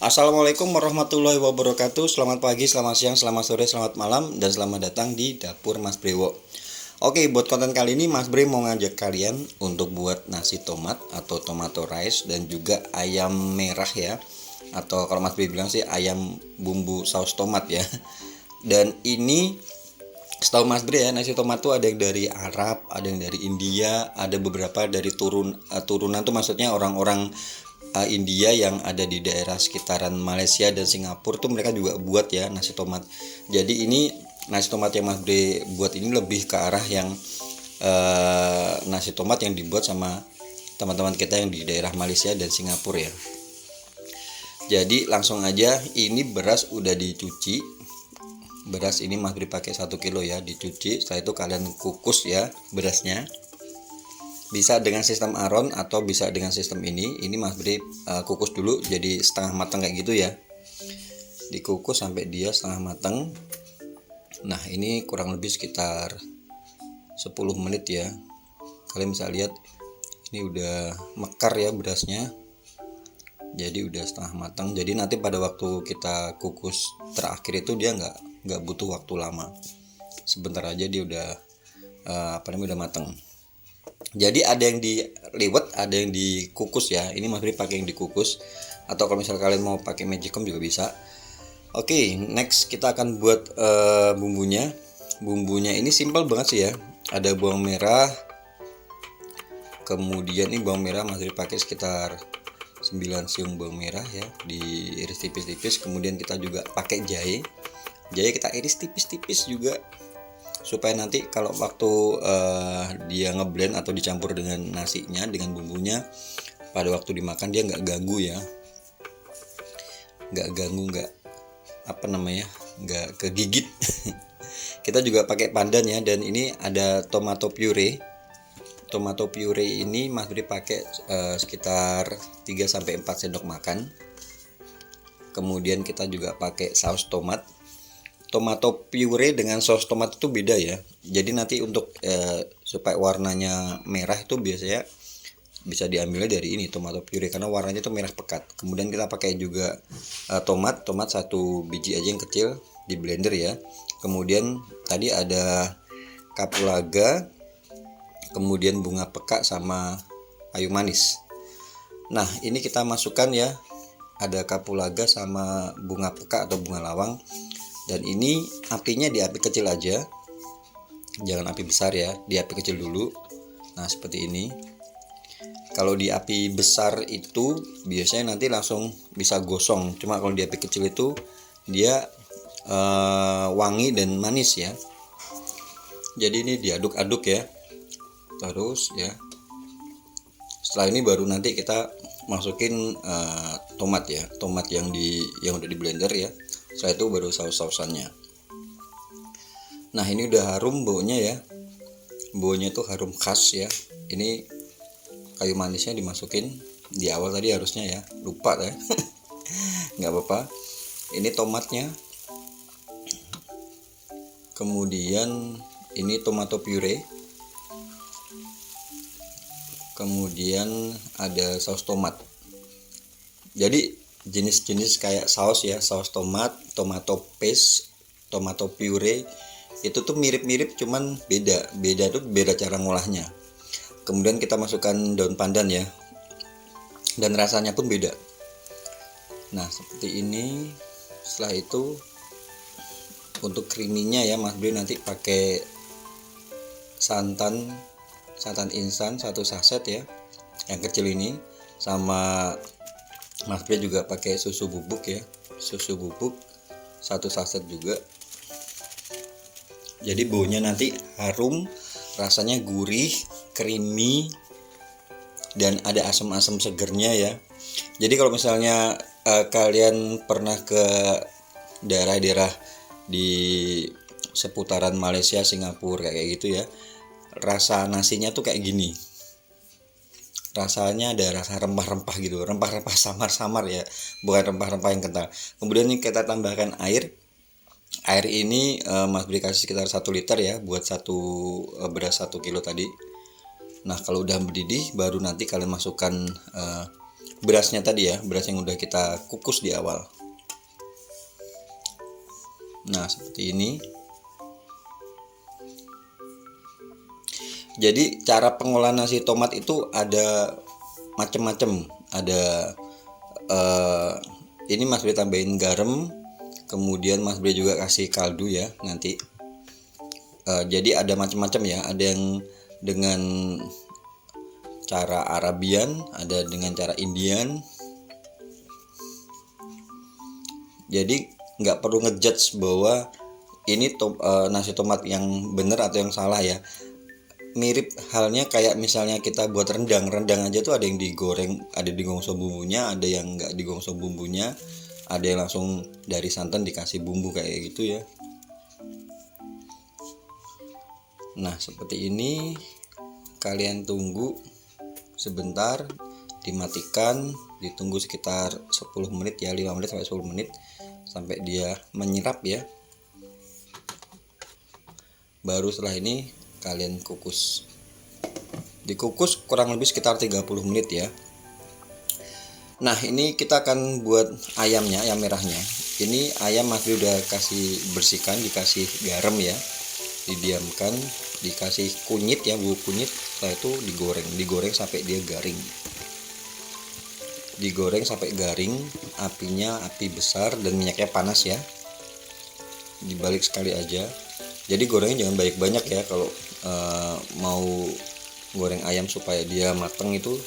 Assalamualaikum warahmatullahi wabarakatuh. Selamat pagi, selamat siang, selamat sore, selamat malam, dan selamat datang di Dapur Mas Brewo. Oke, buat konten kali ini Mas Bre mau ngajak kalian untuk buat nasi tomat atau tomato rice dan juga ayam merah ya. Atau kalau Mas Bre bilang sih ayam bumbu saus tomat ya. Dan ini setahu Mas Bre ya, nasi tomat tuh ada yang dari Arab, ada yang dari India, ada beberapa dari turunan tuh maksudnya orang-orang India yang ada di daerah sekitaran Malaysia dan Singapura tuh mereka juga buat ya nasi tomat. Jadi ini nasi tomat yang Mas Bre buat ini lebih ke arah yang nasi tomat yang dibuat sama teman-teman kita yang di daerah Malaysia dan Singapura ya. Jadi langsung aja, ini beras udah dicuci. Beras ini Mas Bre pakai 1 kilo ya, dicuci. Setelah itu kalian kukus ya berasnya. Bisa dengan sistem aron atau bisa dengan sistem ini. Ini Mas Bre kukus dulu jadi setengah matang kayak gitu ya. Dikukus sampai dia setengah matang. Nah, ini kurang lebih sekitar 10 menit ya. Kalian bisa lihat ini udah mekar ya berasnya. Jadi udah setengah matang. Jadi nanti pada waktu kita kukus terakhir itu dia nggak butuh waktu lama. Sebentar aja dia udah udah matang. Jadi ada yang diliwet, ada yang dikukus ya. Ini Mas Bre pakai yang dikukus. Atau kalau misal kalian mau pakai magicom juga bisa. Oke, next kita akan buat bumbunya. Bumbunya ini simpel banget sih ya. Ada bawang merah. Kemudian ini bawang merah Mas Bre pakai sekitar 9 siung bawang merah ya, diiris tipis-tipis. Kemudian kita juga pakai jahe. Jahe kita iris tipis-tipis juga supaya nanti kalau waktu dia ngeblend atau dicampur dengan nasinya, dengan bumbunya, pada waktu dimakan dia nggak ganggu ya, nggak kegigit. Kita juga pakai pandan ya, dan ini ada tomato puree. Tomato puree ini Mas Bre pakai sekitar 3-4 sendok makan. Kemudian kita juga pakai saus tomat. Tomato puree dengan saus tomat itu beda ya. Jadi nanti untuk supaya warnanya merah itu biasanya bisa diambilnya dari ini tomato puree karena warnanya itu merah pekat. Kemudian kita pakai juga tomat 1 biji aja yang kecil di blender ya. Kemudian tadi ada kapulaga, kemudian bunga peka sama kayu manis. Nah, ini kita masukkan ya. Ada kapulaga sama bunga peka atau bunga lawang. Dan ini apinya di api kecil aja, jangan api besar ya, di api kecil dulu. Nah, seperti ini. Kalau di api besar itu biasanya nanti langsung bisa gosong. Cuma kalau di api kecil itu dia wangi dan manis ya. Jadi ini diaduk-aduk ya, terus ya. Setelah ini baru nanti kita masukin tomat ya, tomat yang udah di blender ya. Setelah itu baru saus-sausannya. Nah, ini udah harum baunya ya. Baunya tuh harum khas ya. Ini kayu manisnya dimasukin di awal tadi harusnya ya. Lupa ya. Nggak apa-apa. Ini tomatnya. Kemudian ini tomato puree. Kemudian ada saus tomat. Jadi jenis-jenis kayak saus ya, saus tomat, tomato paste, tomato puree itu tuh mirip-mirip, cuman beda cara ngolahnya. Kemudian kita masukkan daun pandan ya, dan rasanya pun beda. Nah, seperti ini. Setelah itu untuk creaminya ya, Mas Bre nanti pakai santan instan 1 saset ya, yang kecil ini, sama Mas Bre juga pakai susu bubuk ya, susu bubuk 1 saset juga. Jadi baunya nanti harum, rasanya gurih, creamy, dan ada asam-asam segernya ya. Jadi kalau misalnya kalian pernah ke daerah-daerah di seputaran Malaysia, Singapura kayak gitu ya, rasa nasinya tuh kayak gini. Rasanya ada rasa rempah-rempah gitu, rempah-rempah samar-samar ya, bukan rempah-rempah yang kental. Kemudian ini kita tambahkan air. Air ini Mas Bre kasih sekitar 1 liter ya, buat beras 1 kilo tadi. Nah, kalau udah mendidih baru nanti kalian masukkan berasnya tadi ya, beras yang udah kita kukus di awal. Nah seperti ini. Jadi cara pengolahan nasi tomat itu ada macam-macam. Ada ini Mas Bri tambahin garam, kemudian Mas Bri juga kasih kaldu ya nanti. Jadi ada macam-macam ya, ada yang dengan cara Arabian, ada dengan cara Indian. Jadi nggak perlu ngejudge bahwa ini nasi tomat yang benar atau yang salah ya. Mirip halnya kayak misalnya kita buat rendang aja tuh ada yang digoreng, ada digongso bumbunya, ada yang nggak digongso bumbunya, ada yang langsung dari santan dikasih bumbu kayak gitu ya. Nah seperti ini, kalian tunggu sebentar, dimatikan, ditunggu sekitar 10 menit ya, 5 menit sampai 10 menit sampai dia menyerap ya. Baru setelah ini kalian kukus. Dikukus kurang lebih sekitar 30 menit ya. Nah ini kita akan buat ayamnya, ayam merahnya. Ini ayam Mas Bri udah kasih bersihkan, dikasih garam ya, didiamkan, dikasih kunyit ya, bubuk kunyit. Setelah itu digoreng sampai dia garing. Digoreng sampai garing, apinya api besar dan minyaknya panas ya. Dibalik sekali aja. Jadi gorengnya jangan banyak-banyak ya kalau mau goreng ayam supaya dia mateng itu.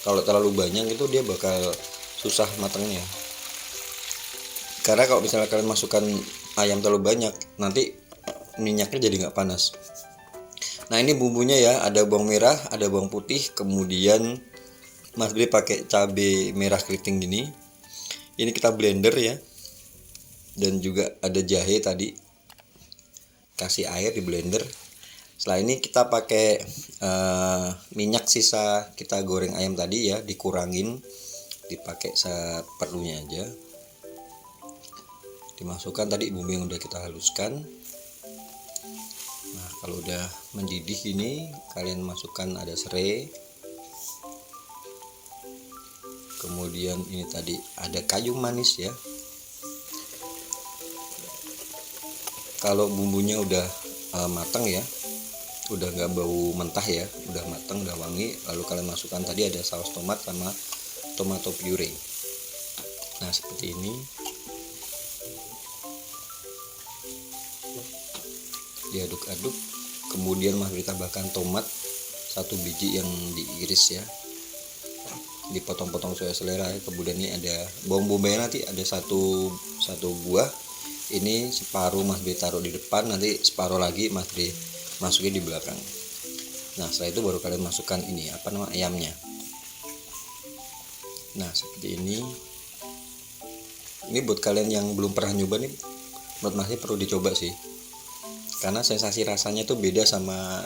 Kalau terlalu banyak itu dia bakal susah matengnya. Karena kalau misalnya kalian masukkan ayam terlalu banyak, nanti minyaknya jadi nggak panas. Nah ini bumbunya ya, ada bawang merah, ada bawang putih, kemudian Mas Bri pakai cabai merah keriting gini. Ini kita blender ya. Dan juga ada jahe tadi. Kasih air di blender. Setelah ini kita pakai minyak sisa kita goreng ayam tadi ya, dikurangin, dipakai seperlunya aja. Dimasukkan tadi bumbu yang udah kita haluskan. Nah kalau udah mendidih ini, kalian masukkan ada serai, kemudian ini tadi ada kayu manis ya. Kalau bumbunya udah matang ya, udah nggak bau mentah ya, udah matang, udah wangi, lalu kalian masukkan tadi ada saus tomat sama tomato puree. Nah seperti ini. Diaduk-aduk, kemudian Mas Bri tambahkan tomat 1 biji yang diiris ya, dipotong-potong sesuai selera ya. Kemudian ini ada bawang bombay, nanti ada satu buah, ini separuh Mas Bri taruh di depan, nanti separuh lagi Mas Bri masukin di belakang. Nah setelah itu baru kalian masukkan ini ayamnya. Nah seperti ini buat kalian yang belum pernah nyoba nih, menurut Mas Bri perlu dicoba sih, karena sensasi rasanya tuh beda sama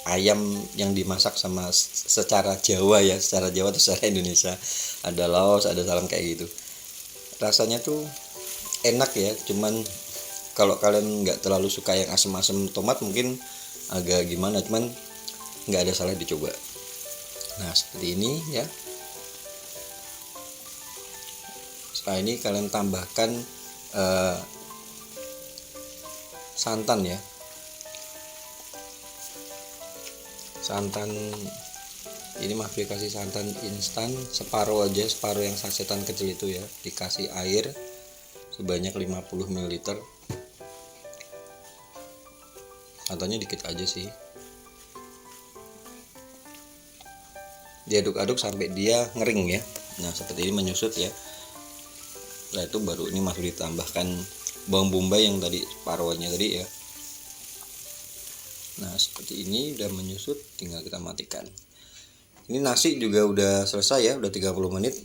ayam yang dimasak sama secara Jawa ya, secara Jawa atau secara Indonesia, ada laos, ada salam kayak gitu. Rasanya tuh enak ya, cuman kalau kalian nggak terlalu suka yang asam-asam tomat mungkin agak gimana, cuman nggak ada salah dicoba. Nah seperti ini ya. Setelah ini kalian tambahkan santan ya. Santan ini Mas Bri kasih santan instan separuh aja, separuh yang sasetan kecil itu ya. Dikasih air sebanyak 50 ml. Santannya dikit aja sih. Diaduk-aduk sampai dia ngering ya. Nah seperti ini menyusut ya. Setelah itu baru ini Mas Bri tambahkan bawang bombay yang tadi separuhnya tadi ya. Nah seperti ini udah menyusut, tinggal kita matikan. Ini nasi juga udah selesai ya, udah 30 menit.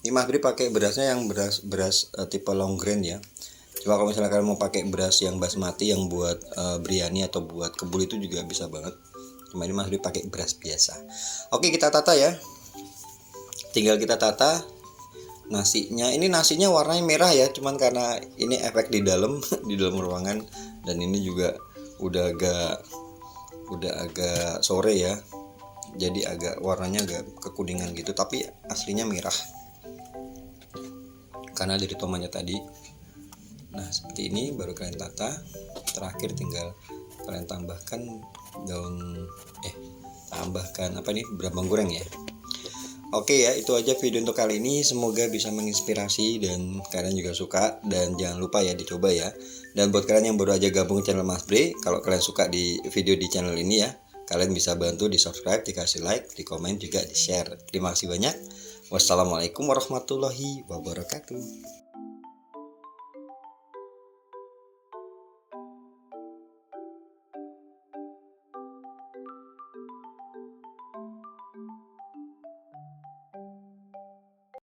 Ini Mas Bri pakai berasnya yang beras tipe long grain ya. Cuma kalau misalnya kalian mau pakai beras yang basmati yang buat biryani atau buat kebul itu juga bisa banget. Cuma ini Mas Bri pakai beras biasa. Oke kita tata ya. Tinggal kita tata nasinya. Ini nasinya warnanya merah ya, cuman karena ini efek di dalam di dalam ruangan, dan ini juga udah agak sore ya, jadi agak warnanya agak kekuningan gitu, tapi aslinya merah karena dari tomatnya tadi. Nah seperti ini baru kalian tata. Terakhir tinggal kalian tambahkan bawang goreng ya. Oke ya, itu aja video untuk kali ini. Semoga bisa menginspirasi dan kalian juga suka. Dan jangan lupa ya dicoba ya. Dan buat kalian yang baru aja gabung channel Mas Bre, kalau kalian suka di video di channel ini ya, kalian bisa bantu di subscribe, dikasih like, di komen juga, di share. Terima kasih banyak. Wassalamualaikum warahmatullahi wabarakatuh.